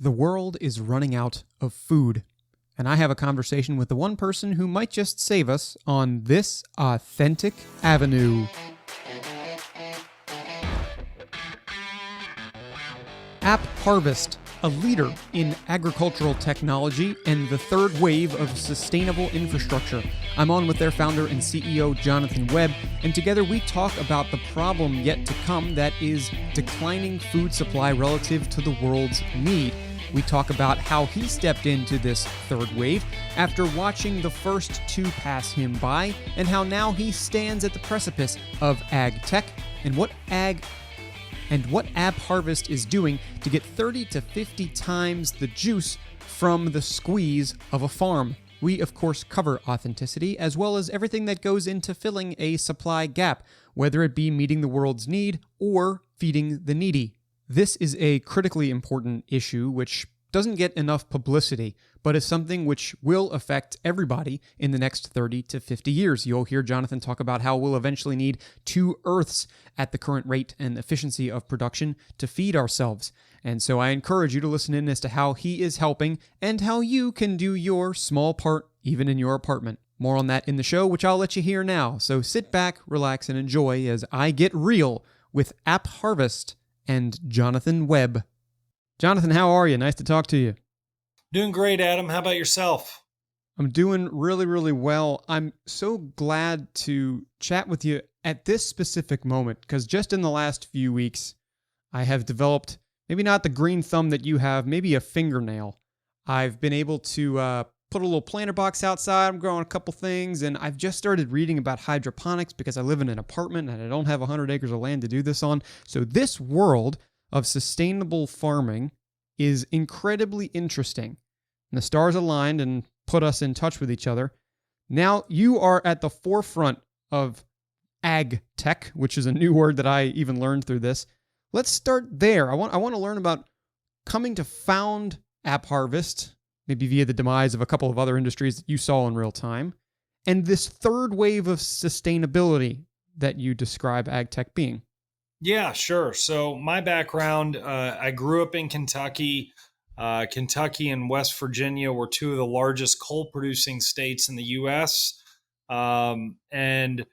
The world is running out of food, and I have a conversation with the one person who might just save us on this authentic avenue. AppHarvest, a leader in agricultural technology and the third wave of sustainable infrastructure. I'm on with their founder and CEO, Jonathan Webb, and together we talk about the problem yet to come that is declining food supply relative to the world's need. We talk about how he stepped into this third wave after watching the first two pass him by, and how now he stands at the precipice of AgTech and what AppHarvest is doing to get 30 to 50 times the juice from the squeeze of a farm. We, of course, cover authenticity as well as everything that goes into filling a supply gap, whether it be meeting the world's need or feeding the needy. This is a critically important issue which doesn't get enough publicity, but is something which will affect everybody in the next 30 to 50 years. You'll hear Jonathan talk about how we'll eventually need 2 Earths at the current rate and efficiency of production to feed ourselves. And so I encourage you to listen in as to how he is helping and how you can do your small part even in your apartment. More on that in the show, which I'll let you hear now. So sit back, relax, and enjoy as I get real with AppHarvest and Jonathan Webb. Jonathan, how are you? Nice to talk to you. Doing great, Adam. How about yourself? I'm doing really, really well. I'm so glad to chat with you at this specific moment because just in the last few weeks, I have developed maybe not the green thumb that you have, maybe a fingernail. I've been able to put a little planter box outside. I'm growing a couple things, and I've just started reading about hydroponics because I live in an apartment and I don't have 100 acres of land to do this on. So this world of sustainable farming is incredibly interesting. And the stars aligned and put us in touch with each other. Now you are at the forefront of AgTech, which is a new word that I even learned through this. Let's start there. I want to learn about coming to found AppHarvest, maybe via the demise of a couple of other industries that you saw in real time, and this third wave of sustainability that you describe AgTech being. Yeah, sure. So my background, I grew up in Kentucky. Kentucky and West Virginia were 2 of the largest coal-producing states in the U.S. And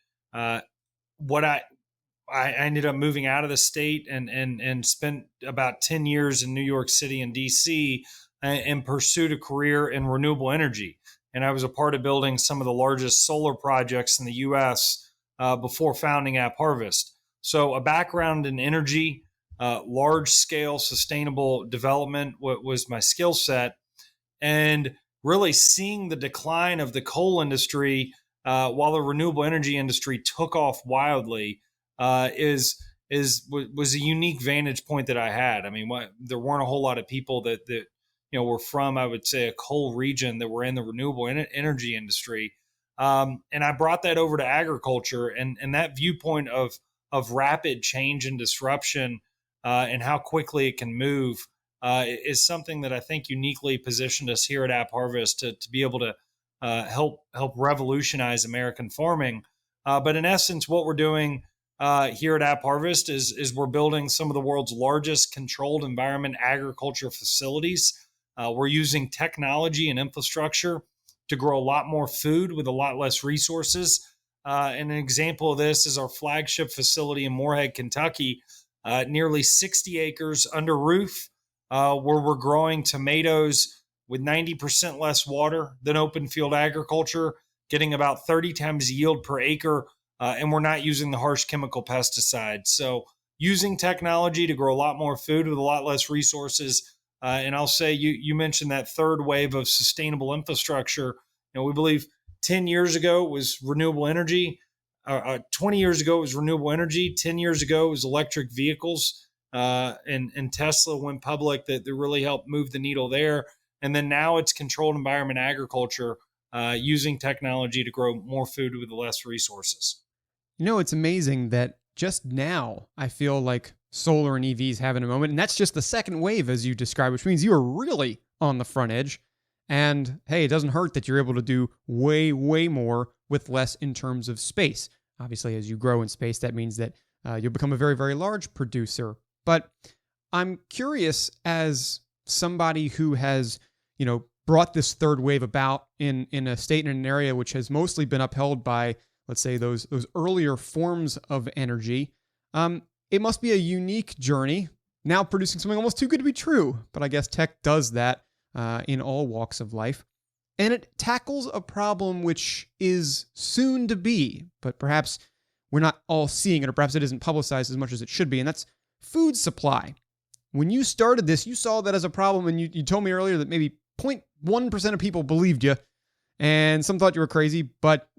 what I ended up moving out of the state and spent about 10 years in New York City and D.C. and pursued a career in renewable energy. And I was a part of building some of the largest solar projects in the U.S. Before founding AppHarvest. So a background in energy, large-scale sustainable development was my skill set, and really seeing the decline of the coal industry while the renewable energy industry took off wildly was a unique vantage point that I had. I mean, there weren't a whole lot of people that were from, I would say, a coal region that were in the renewable energy industry, and I brought that over to agriculture, and that viewpoint of rapid change and disruption and how quickly it can move is something that I think uniquely positioned us here at AppHarvest to be able to help revolutionize American farming. But in essence, what we're doing here at AppHarvest is we're building some of the world's largest controlled environment agriculture facilities. We're using technology and infrastructure to grow a lot more food with a lot less resources. And an example of this is our flagship facility in Morehead, Kentucky, nearly 60 acres under roof, where we're growing tomatoes with 90% less water than open field agriculture, getting about 30 times yield per acre, and we're not using the harsh chemical pesticides. So using technology to grow a lot more food with a lot less resources. And I'll say you mentioned that third wave of sustainable infrastructure. We believe 10 years ago was renewable energy. 20 years ago was renewable energy. 10 years ago was electric vehicles. And Tesla went public that really helped move the needle there. And then now it's controlled environment agriculture, using technology to grow more food with less resources. It's amazing that just now I feel like solar and EVs having a moment. And that's just the second wave, as you described, which means you are really on the front edge. And hey, it doesn't hurt that you're able to do way, way more with less in terms of space. Obviously, as you grow in space, that means that you'll become a very, very large producer. But I'm curious, as somebody who has, brought this third wave about in a state and an area which has mostly been upheld by, let's say, those earlier forms of energy. It must be a unique journey, now producing something almost too good to be true. But I guess tech does that in all walks of life. And it tackles a problem which is soon to be, but perhaps we're not all seeing it, or perhaps it isn't publicized as much as it should be, and that's food supply. When you started this, you saw that as a problem, and you told me earlier that maybe 0.1% of people believed you, and some thought you were crazy, but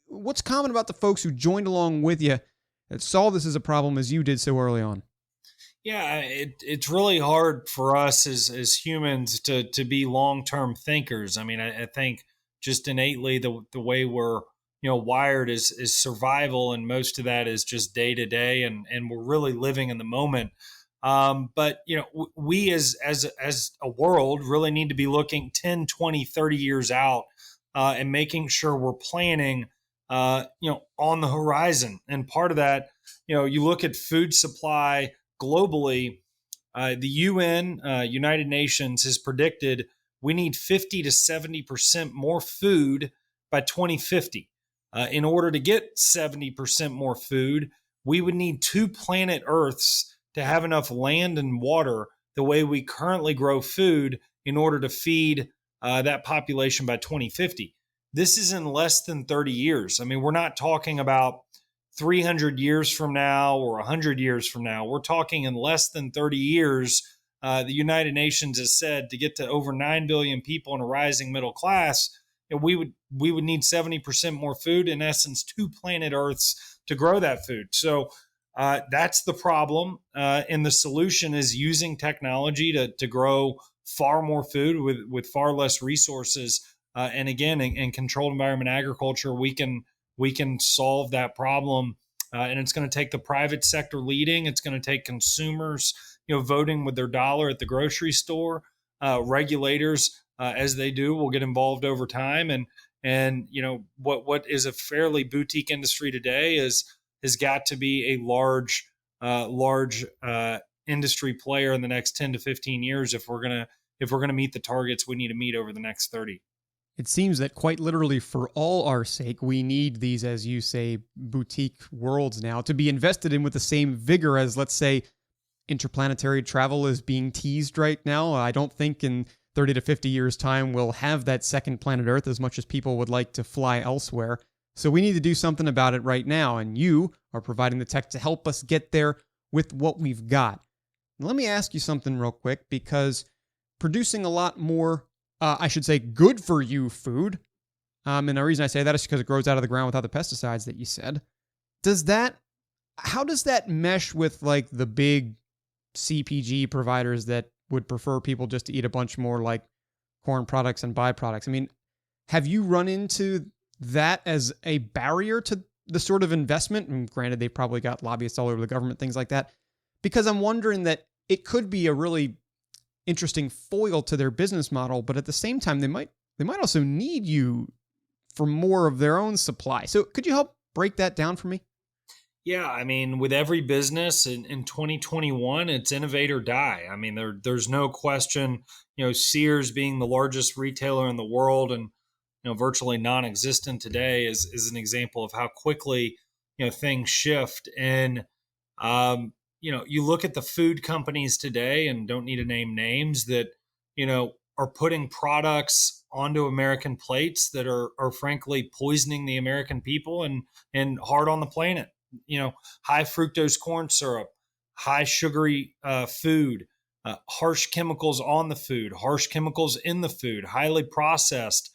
what's common about the folks who joined along with you that saw this as a problem as you did so early on? Yeah, it's really hard for us as humans to be long-term thinkers. I mean, I think just innately the way we're wired is survival, and most of that is just day to day, and we're really living in the moment. But we as a world really need to be looking 10, 20, 30 years out, and making sure we're planning on the horizon. And part of that, you look at food supply globally. The UN, United Nations, has predicted we need 50 to 70% more food by 2050. In order to get 70% more food, we would need 2 planet Earths to have enough land and water the way we currently grow food in order to feed that population by 2050. This is in less than 30 years. I mean, we're not talking about 300 years from now or 100 years from now. We're talking in less than 30 years. The United Nations has said to get to over 9 billion people in a rising middle class, we would need 70% more food, in essence, 2 planet Earths to grow that food. So that's the problem. And the solution is using technology to grow far more food with far less resources. And again, in controlled environment agriculture, we can solve that problem. And it's going to take the private sector leading. It's going to take consumers, voting with their dollar at the grocery store. Regulators, as they do, will get involved over time. And what is a fairly boutique industry today has got to be a large industry player in the next 10 to 15 years if we're gonna meet the targets we need to meet over the next 30. It seems that quite literally for all our sake, we need these, as you say, boutique worlds now to be invested in with the same vigor as, let's say, interplanetary travel is being teased right now. I don't think in 30 to 50 years' time we'll have that second planet Earth as much as people would like to fly elsewhere. So we need to do something about it right now, and you are providing the tech to help us get there with what we've got. Now, let me ask you something real quick, because producing a lot more I should say good for you food. And the reason I say that is because it grows out of the ground without the pesticides that you said. How does that mesh with like the big CPG providers that would prefer people just to eat a bunch more like corn products and byproducts? I mean, have you run into that as a barrier to the sort of investment? And granted, they've probably got lobbyists all over the government, things like that. Because I'm wondering that it could be a really interesting foil to their business model, but at the same time, they might also need you for more of their own supply. So could you help break that down for me? Yeah, I mean, with every business in 2021, it's innovate or die. I mean, there's no question. Sears being the largest retailer in the world and virtually non-existent today is an example of how quickly things shift. And you look at the food companies today, and don't need to name names, that are putting products onto American plates that are frankly poisoning the American people and hard on the planet. High fructose corn syrup, high sugary food, harsh chemicals on the food, harsh chemicals in the food, highly processed.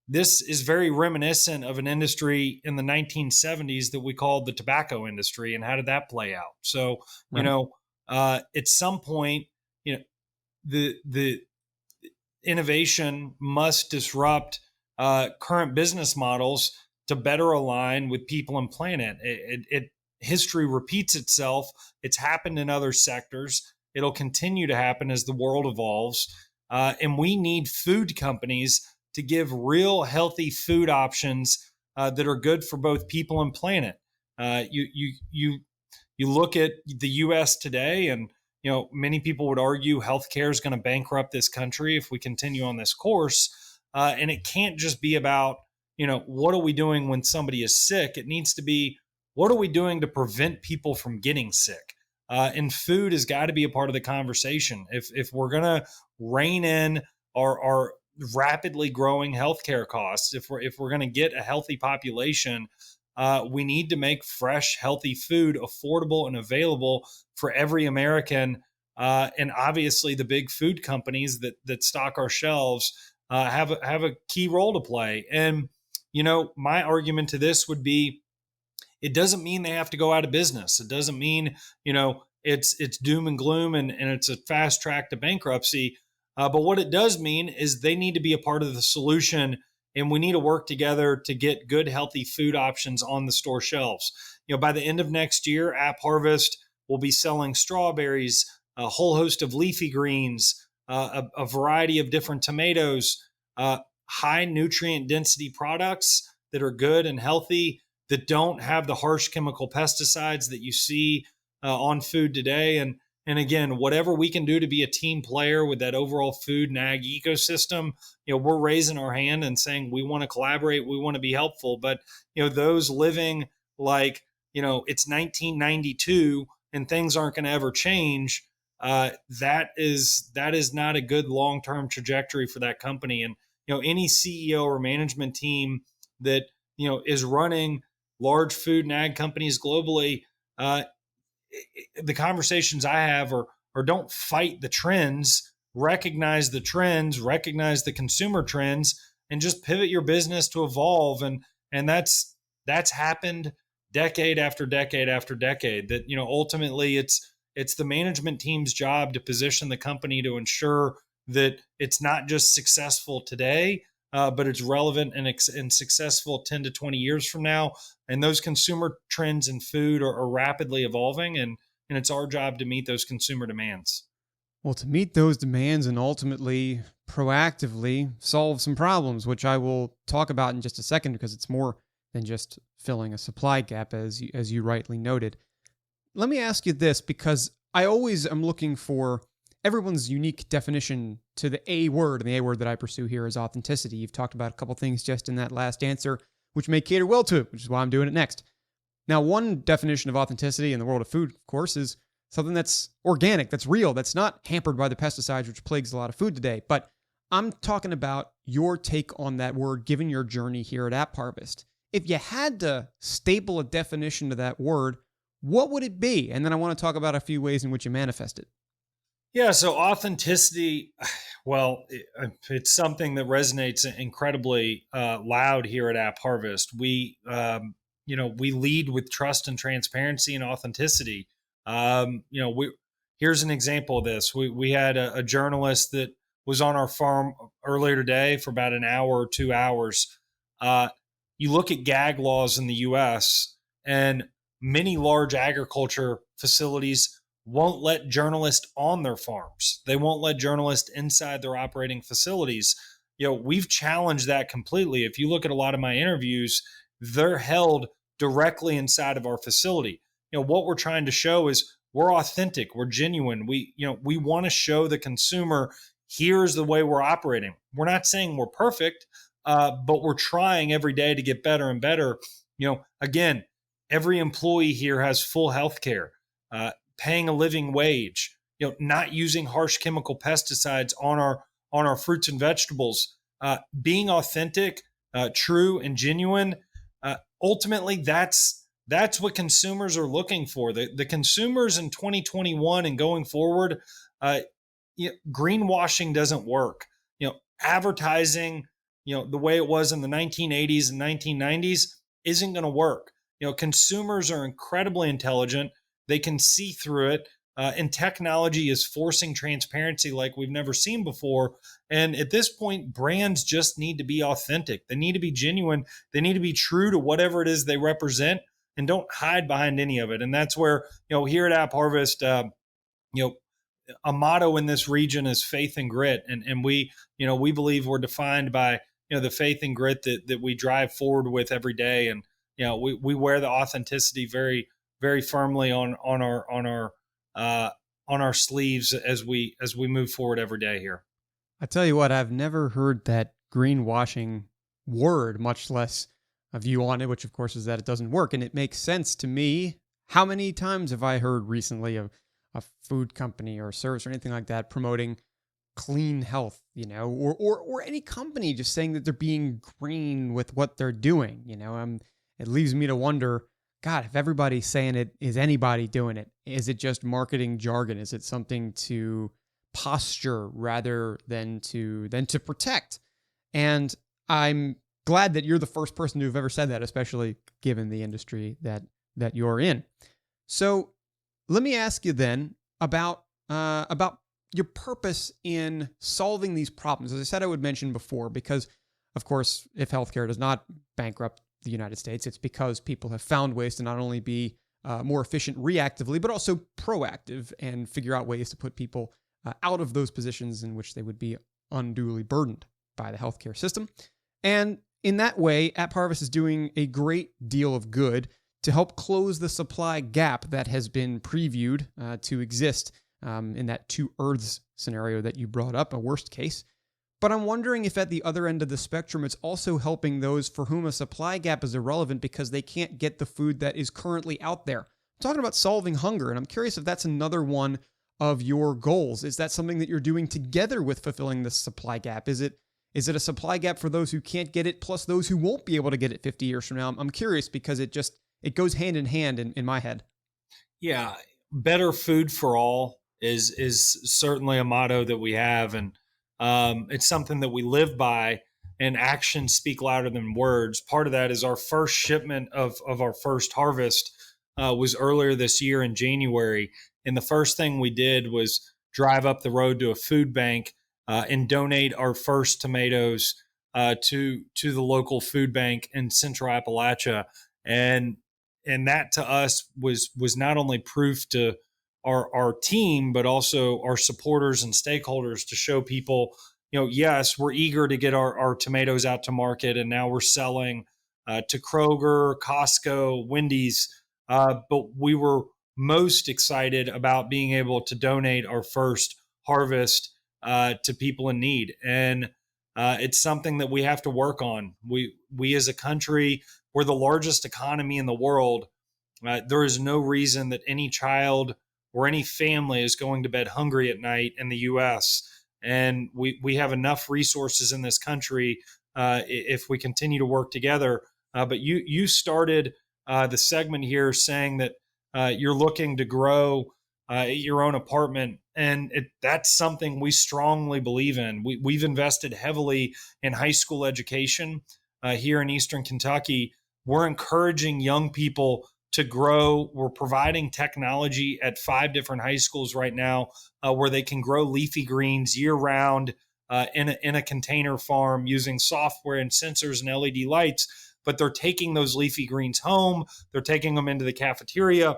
This is very reminiscent of an industry in the 1970s that we called the tobacco industry. And how did that play out? So, right. At some point, the innovation must disrupt current business models to better align with people and planet. History repeats itself. It's happened in other sectors. It'll continue to happen as the world evolves. And we need food companies to give real healthy food options that are good for both people and planet. You look at the U.S. today, and many people would argue healthcare is going to bankrupt this country if we continue on this course. And it can't just be about, what are we doing when somebody is sick? It needs to be, what are we doing to prevent people from getting sick? And food has got to be a part of the conversation. If we're going to rein in our rapidly growing healthcare costs, if we're going to get a healthy population, we need to make fresh, healthy food affordable and available for every American. And obviously, the big food companies that stock our shelves have a key role to play. And my argument to this would be, it doesn't mean they have to go out of business. It doesn't mean it's doom and gloom and it's a fast track to bankruptcy. But what it does mean is they need to be a part of the solution, and we need to work together to get good, healthy food options on the store shelves. By the end of next year, AppHarvest will be selling strawberries, a whole host of leafy greens, a variety of different tomatoes, high nutrient density products that are good and healthy, that don't have the harsh chemical pesticides that you see on food today. And again, whatever we can do to be a team player with that overall food and ag ecosystem, we're raising our hand and saying we want to collaborate, we want to be helpful. But those living like it's 1992 and things aren't going to ever change, that is not a good long-term trajectory for that company. And any CEO or management team that is running large food and ag companies globally, the conversations I have are don't fight the trends, recognize the trends, recognize the consumer trends, and just pivot your business to evolve. And that's happened decade after decade after decade. That ultimately it's the management team's job to position the company to ensure that it's not just successful today, but it's relevant and successful 10 to 20 years from now. And those consumer trends in food are rapidly evolving, and it's our job to meet those consumer demands. Well, to meet those demands and ultimately proactively solve some problems, which I will talk about in just a second, because it's more than just filling a supply gap, as you rightly noted. Let me ask you this, because I always am looking for everyone's unique definition to the A word, and the A word that I pursue here is authenticity. You've talked about a couple things just in that last answer, which may cater well to it, which is why I'm doing it next. Now, one definition of authenticity in the world of food, of course, is something that's organic, that's real, that's not hampered by the pesticides, which plagues a lot of food today. But I'm talking about your take on that word, given your journey here at AppHarvest. If you had to staple a definition to that word, what would it be? And then I want to talk about a few ways in which you manifest it. Yeah, so authenticity, well, it's something that resonates incredibly loud here at AppHarvest. We lead with trust and transparency and authenticity. Here's an example of this. We had a journalist that was on our farm earlier today for about an hour or 2 hours. You look at gag laws in the U.S., and many large agriculture facilities won't let journalists on their farms. They won't let journalists inside their operating facilities. We've challenged that completely. If you look at a lot of my interviews, they're held directly inside of our facility. What we're trying to show is we're authentic, we're genuine. We want to show the consumer, here's the way we're operating. We're not saying we're perfect, but we're trying every day to get better and better. Again, every employee here has full health care, paying a living wage, not using harsh chemical pesticides on our fruits and vegetables, being authentic, true and genuine. Ultimately, that's what consumers are looking for. The consumers in 2021 and going forward, greenwashing doesn't work. Advertising, the way it was in the 1980s and 1990s isn't going to work. Consumers are incredibly intelligent. They can see through it. And technology is forcing transparency like we've never seen before. And at this point, brands just need to be authentic. They need to be genuine. They need to be true to whatever it is they represent, and don't hide behind any of it. And that's where, here at AppHarvest, a motto in this region is faith and grit. And we believe we're defined by, the faith and grit that we drive forward with every day. And, we wear the authenticity very, very firmly on our on our sleeves as we move forward every day here. I tell you what, I've never heard that greenwashing word, much less a view on it, which of course is that it doesn't work. And it makes sense to me. How many times have I heard recently of a food company or service or anything like that promoting clean health, or any company just saying that they're being green with what they're doing, it leaves me to wonder, God, if everybody's saying it, is anybody doing it? Is it just marketing jargon? Is it something to posture rather than to protect? And I'm glad that you're the first person to have ever said that, especially given the industry that you're in. So let me ask you then about your purpose in solving these problems. As I said, I would mention before, because of course, if healthcare does not bankrupt the United States, it's because people have found ways to not only be more efficient reactively, but also proactive and figure out ways to put people out of those positions in which they would be unduly burdened by the healthcare system. And in that way, AppHarvest is doing a great deal of good to help close the supply gap that has been previewed to exist in that two Earths scenario that you brought up, a worst case. But I'm wondering if at the other end of the spectrum, it's also helping those for whom a supply gap is irrelevant because they can't get the food that is currently out there. I'm talking about solving hunger, and I'm curious if that's another one of your goals. Is that something that you're doing together with fulfilling this supply gap? Is it a supply gap for those who can't get it, plus those who won't be able to get it 50 years from now? I'm curious because it goes hand in hand in my head. Yeah, better food for all is certainly a motto that we have, and it's something that we live by. And actions speak louder than words. Part of that is our first shipment of our first harvest was earlier this year in January, and the first thing we did was drive up the road to a food bank and donate our first tomatoes to the local food bank in Central Appalachia, and that to us was not only proof to our team, but also our supporters and stakeholders to show people, yes, we're eager to get our tomatoes out to market, and now we're selling to Kroger, Costco, Wendy's, but we were most excited about being able to donate our first harvest to people in need. And it's something that we have to work on. We as a country, we're the largest economy in the world. There is no reason that any child or any family is going to bed hungry at night in the U.S. And we have enough resources in this country if we continue to work together. But you started the segment here saying that you're looking to grow your own apartment, and that's something we strongly believe in. We've invested heavily in high school education here in Eastern Kentucky. We're encouraging young people to grow. We're providing technology at 5 different high schools right now where they can grow leafy greens year round in a container farm using software and sensors and LED lights. But they're taking those leafy greens home. They're taking them into the cafeteria.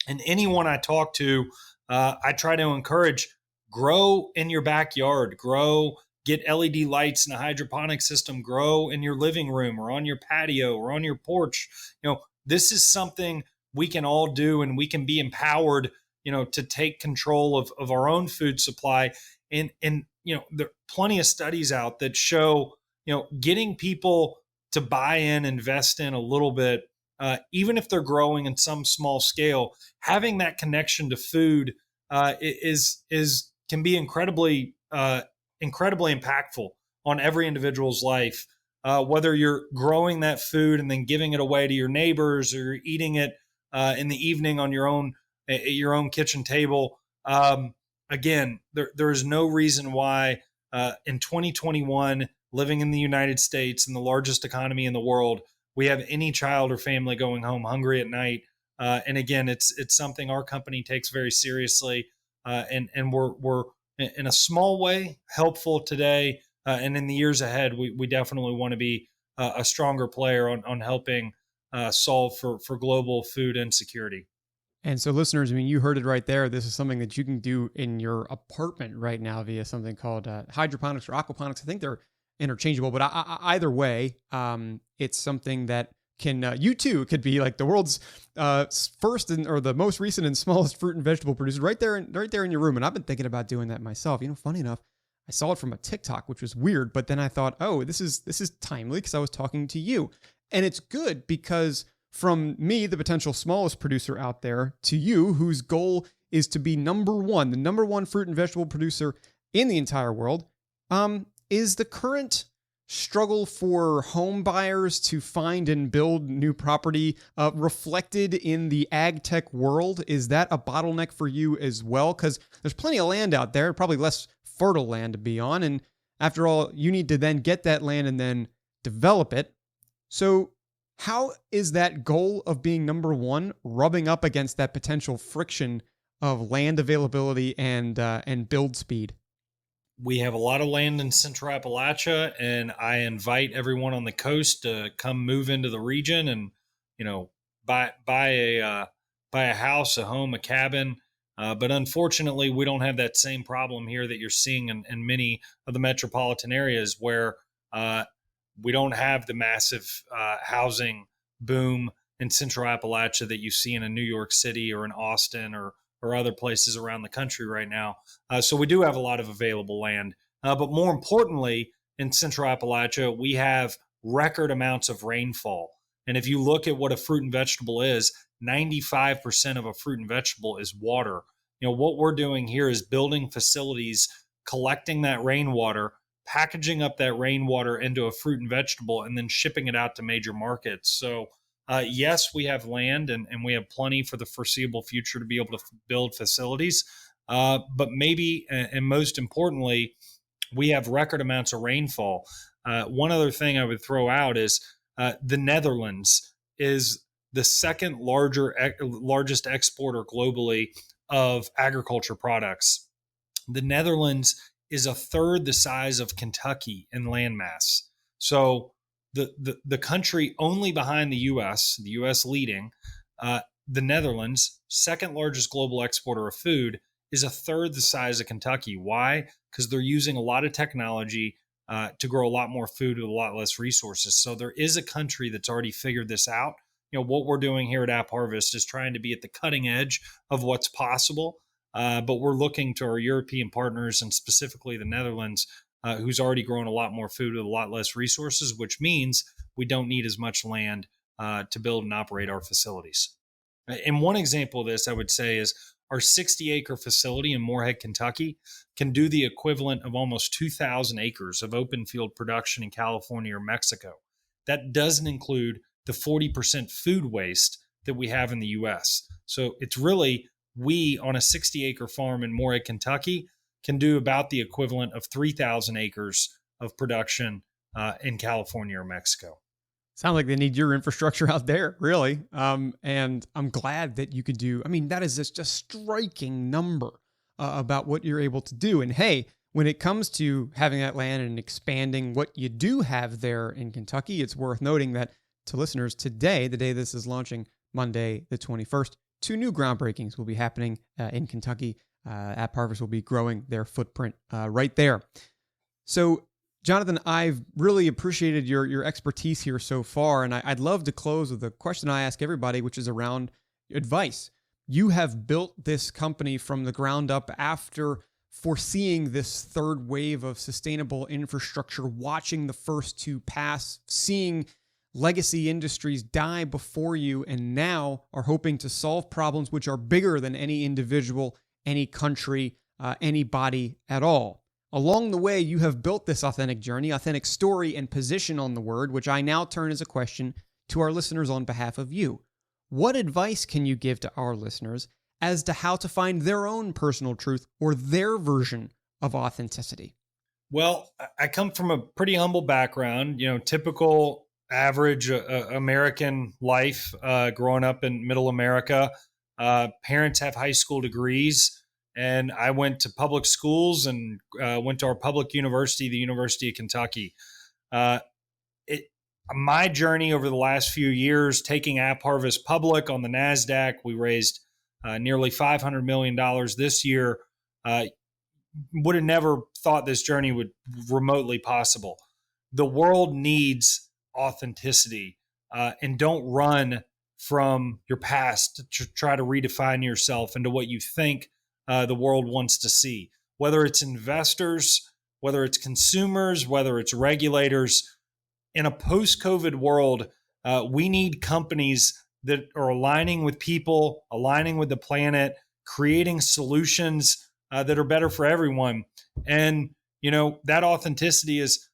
And anyone I talk to, I try to encourage, grow in your backyard, get LED lights and a hydroponic system, grow in your living room or on your patio or on your porch. This is something we can all do, and we can be empowered, to take control of our own food supply. And there are plenty of studies out that show, getting people to buy in, invest in a little bit, even if they're growing in some small scale, having that connection to food can be incredibly impactful on every individual's life. Whether you're growing that food and then giving it away to your neighbors, or you're eating it in the evening on your own kitchen table. Again, there is no reason why in 2021, living in the United States in the largest economy in the world, we have any child or family going home hungry at night. And again, it's something our company takes very seriously, and we're in a small way helpful today. And in the years ahead, we definitely want to be a stronger player on helping solve for global food insecurity. And so, listeners, you heard it right there. This is something that you can do in your apartment right now via something called hydroponics or aquaponics. I think they're interchangeable, but either way, it's something that you too could be like the world's first or the most recent and smallest fruit and vegetable producer right there in your room. And I've been thinking about doing that myself. Funny enough, I saw it from a TikTok, which was weird, but then I thought, oh, this is timely because I was talking to you. And it's good because from me, the potential smallest producer out there, to you, whose goal is to be the number one fruit and vegetable producer in the entire world, is the current struggle for home buyers to find and build new property reflected in the AgTech world? Is that a bottleneck for you as well? Because there's plenty of land out there, probably less fertile land to be on. And after all, you need to then get that land and then develop it. So how is that goal of being number one rubbing up against that potential friction of land availability and build speed? We have a lot of land in Central Appalachia, and I invite everyone on the coast to come move into the region and, buy a house, a home, a cabin. But unfortunately, we don't have that same problem here that you're seeing in many of the metropolitan areas where we don't have the massive housing boom in Central Appalachia that you see in a New York City or in Austin or other places around the country right now. So we do have a lot of available land. But more importantly, in Central Appalachia, we have record amounts of rainfall. And if you look at what a fruit and vegetable is, 95% of a fruit and vegetable is water. What we're doing here is building facilities, collecting that rainwater, packaging up that rainwater into a fruit and vegetable, and then shipping it out to major markets. So yes, we have land and we have plenty for the foreseeable future to be able to build facilities. But maybe, and most importantly, we have record amounts of rainfall. One other thing I would throw out is the Netherlands is the second largest exporter globally of agriculture products. The Netherlands is a third the size of Kentucky in landmass. So the country only behind the U.S., the U.S. leading, the Netherlands, second largest global exporter of food, is a third the size of Kentucky. Why? Because they're using a lot of technology to grow a lot more food with a lot less resources. So there is a country that's already figured this out. What we're doing here at AppHarvest is trying to be at the cutting edge of what's possible. But we're looking to our European partners and specifically the Netherlands, who's already grown a lot more food with a lot less resources, which means we don't need as much land to build and operate our facilities. And one example of this, I would say, is our 60-acre facility in Morehead, Kentucky, can do the equivalent of almost 2,000 acres of open field production in California or Mexico. That doesn't include the 40% food waste that we have in the U.S. So it's really, we on a 60-acre farm in Morehead, Kentucky, can do about the equivalent of 3,000 acres of production in California or Mexico. Sound like they need your infrastructure out there, really. And I'm glad that you could do, that is just a striking number about what you're able to do. And hey, when it comes to having that land and expanding what you do have there in Kentucky, it's worth noting that to listeners today, the day this is launching, Monday, the 21st, 2 new groundbreakings will be happening in Kentucky. AppHarvest will be growing their footprint right there. So, Jonathan, I've really appreciated your expertise here so far, and I'd love to close with a question I ask everybody, which is around advice. You have built this company from the ground up after foreseeing this third wave of sustainable infrastructure, watching the first two pass, seeing legacy industries die before you, and now are hoping to solve problems which are bigger than any individual, any country, anybody at all. Along the way, you have built this authentic journey, authentic story, and position on the word, which I now turn as a question to our listeners on behalf of you. What advice can you give to our listeners as to how to find their own personal truth or their version of authenticity? Well, I come from a pretty humble background, typical average American life, growing up in middle America. Parents have high school degrees. And I went to public schools and went to our public university, the University of Kentucky. My journey over the last few years, taking AppHarvest public on the NASDAQ, we raised nearly $500 million this year. Would have never thought this journey would remotely possible. The world needs authenticity. and don't run from your past to try to redefine yourself into what you think the world wants to see. Whether it's investors, whether it's consumers, whether it's regulators, in a post-COVID world, we need companies that are aligning with people, aligning with the planet, creating solutions that are better for everyone. And, that authenticity is,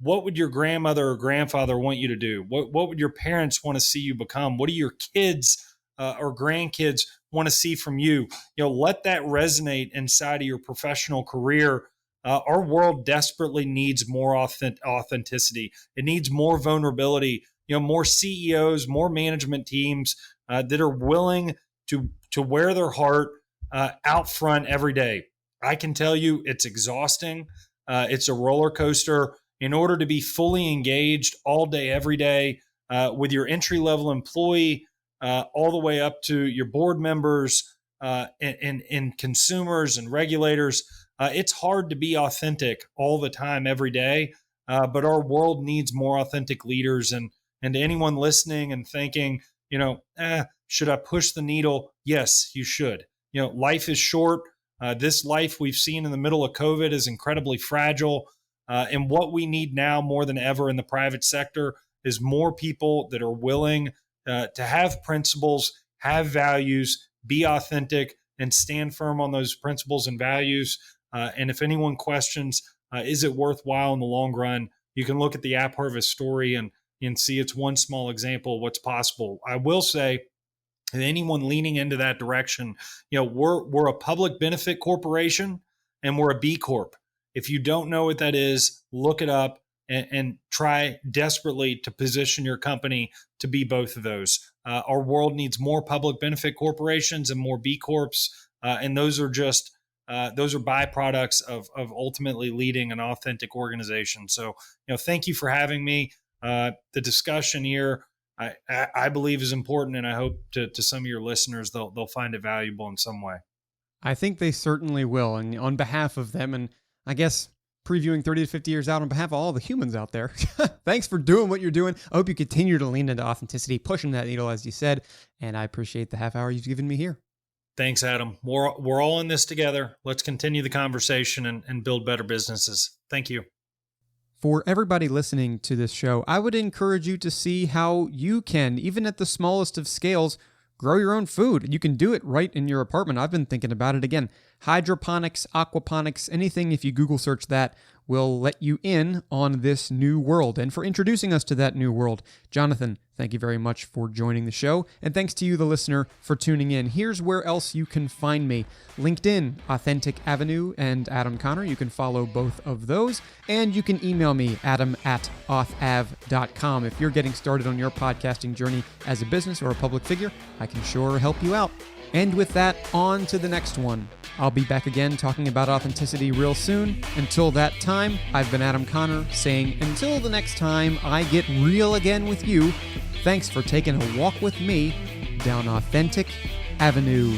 what would your grandmother or grandfather want you to do? What would your parents want to see you become? What do your kids or grandkids want to see from you? Let that resonate inside of your professional career. Our world desperately needs more authenticity. It needs more vulnerability, more CEOs, more management teams that are willing to wear their heart out front every day. I can tell you it's exhausting. It's a roller coaster. In order to be fully engaged all day, every day, with your entry-level employee, all the way up to your board members and consumers and regulators, it's hard to be authentic all the time, every day. But our world needs more authentic leaders. And to anyone listening and thinking, should I push the needle? Yes, you should. Life is short. This life we've seen in the middle of COVID is incredibly fragile. And what we need now more than ever in the private sector is more people that are willing to have principles, have values, be authentic, and stand firm on those principles and values. And if anyone questions, is it worthwhile in the long run, you can look at the AppHarvest story and see it's one small example of what's possible. I will say, and anyone leaning into that direction, we're a public benefit corporation and we're a B Corp. If you don't know what that is, look it up and try desperately to position your company to be both of those. Our world needs more public benefit corporations and more B Corps, and those are byproducts of ultimately leading an authentic organization. So, thank you for having me. The discussion here, I believe, is important, and I hope to some of your listeners they'll find it valuable in some way. I think they certainly will, and on behalf of them, and I guess previewing 30 to 50 years out on behalf of all the humans out there, thanks for doing what you're doing. I hope you continue to lean into authenticity, pushing that needle, as you said, and I appreciate the half hour you've given me here. Thanks, Adam. We're all in this together. Let's continue the conversation and build better businesses. Thank you. For everybody listening to this show, I would encourage you to see how you can, even at the smallest of scales, grow your own food. You can do it right in your apartment. I've been thinking about it again. Hydroponics, aquaponics, anything, if you Google search that, will let you in on this new world. And for introducing us to that new world, Jonathan, thank you very much for joining the show. And thanks to you, the listener, for tuning in. Here's where else you can find me. LinkedIn, Authentic Avenue, and Adam Connor. You can follow both of those. And you can email me, adam@authav.com. If you're getting started on your podcasting journey as a business or a public figure, I can sure help you out. And with that, on to the next one. I'll be back again talking about authenticity real soon. Until that time, I've been Adam Connor saying, until the next time I get real again with you, thanks for taking a walk with me down Authentic Avenue.